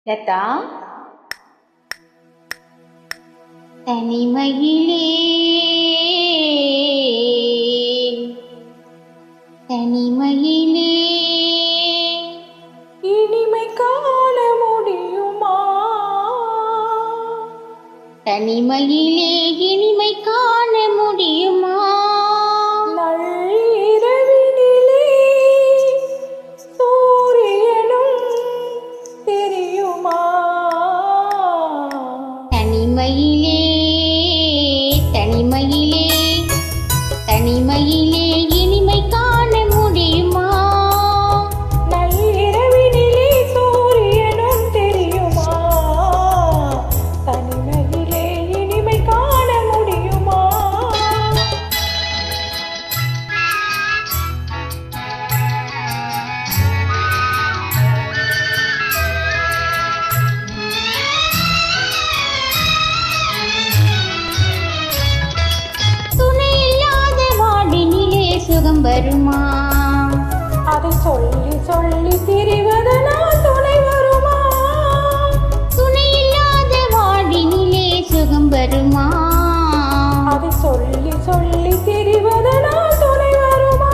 லதா, தனிமையிலே தனிமையிலே இனிமை காண முடியுமா? தனிமையிலே இனிமை காண முடியுமா? நள்ளிரவினிலே சூரியனும் தெரியுமா? தனிமையிலே தனிமையிலே தனிமையிலே இனிமை காண முடியுமா? நள்ளிரவினிலே சூரியனும் தெரியுமா? தனிமையிலே இனிமை காண முடியுமா? சுகம் வருமா? அதை சொல்லி சொல்லி திரிவதனால் துணை வருமா? துணை இல்லாத வாடினிலே சுகம் வருமா? அதை சொல்லி சொல்லி திரிவதனால் துணை வருமா?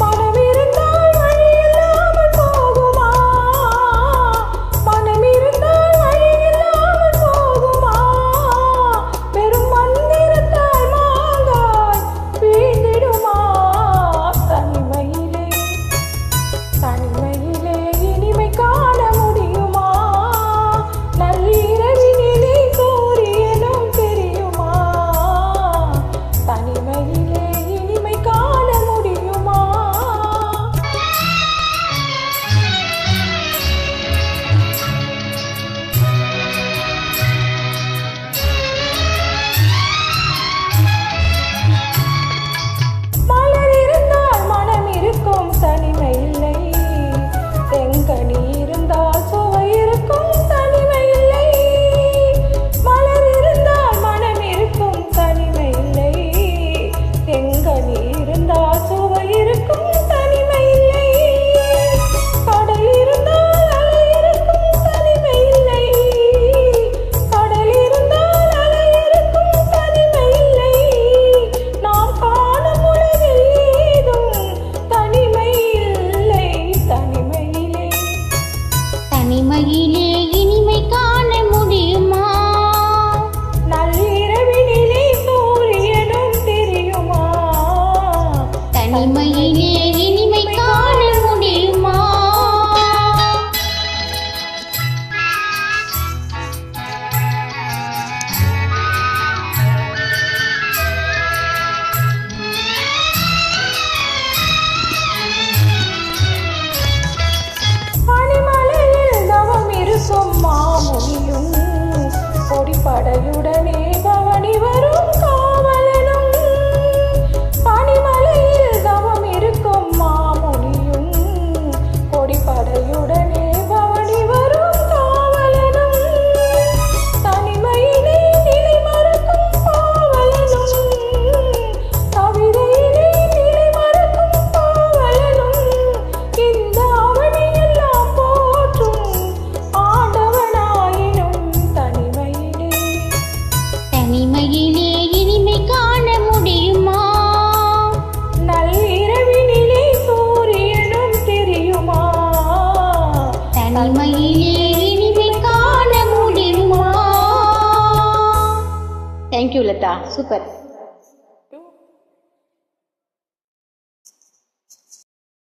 மனம் இருந்தால் வழி இல்லாமல் போகுமா? மனம் இருந்தால் வழி இல்லாமல் போகுமா? வெறும் மந்திரத்தால் மாங்காய் வீழ்ந்திடுமா? தனிமையிலே தனிமையிலே இனிமை காண முடியுமா? நள்ளிரவினிலே சூரியனும் தெரியுமா? தனிமையிலே இனிமை காண முடியுமா? மலர் இருந்தால் மனம் இருக்கும், தனிமை இல்லை. செங்கனி இருந்தால் சுவை இருக்கும், தனிமை இல்லை. மலர் இருந்தால் மனம் இருக்கும், தனிமை இல்லை. செங்கனி இருந்தால் சுவை இருக்கும், தனிமை இல்லை. கடல் இருந்தால் அலை இருக்கும், தனிமை இல்லை. கடல் இருந்தால் அலை இருக்கும், தனிமை இல்லை. நாம் காணும் உலகில் ஏதும் தனிமை இல்லை. தனிமையிலே தனிமையிலே இனிமை காண முடியுமா? நள்ளிரவினிலே சூரியனும் தெரியுமா? தனிமையிலே இனிமை காண முடியுமா? பனிமலையில் தவம் இருக்கும் மாமுனியும் கொடிப்படையுடனே பவனி வரும் காவலனும். பனிமலையில் தவம் இருக்கும் மாமுனியும் கொடிப்படையுடனே பவனி வரும் காவலனும். தனிமையிலே நிலை மறக்கும் பாவலனும். கவிதையிலே நிலை மறக்கும் பாவலனும். இந்த அவனியெல்லாம் போற்றும் ஆண்டவனாயினும் தனிமையிலே தனிமையிலே இனிமை காண முடியுமா? நள்ளிரவினிலே சூரியனும் தெரியுமா? தனிமையிலே இனிமை காண முடியுமா? Thank you Latha, super.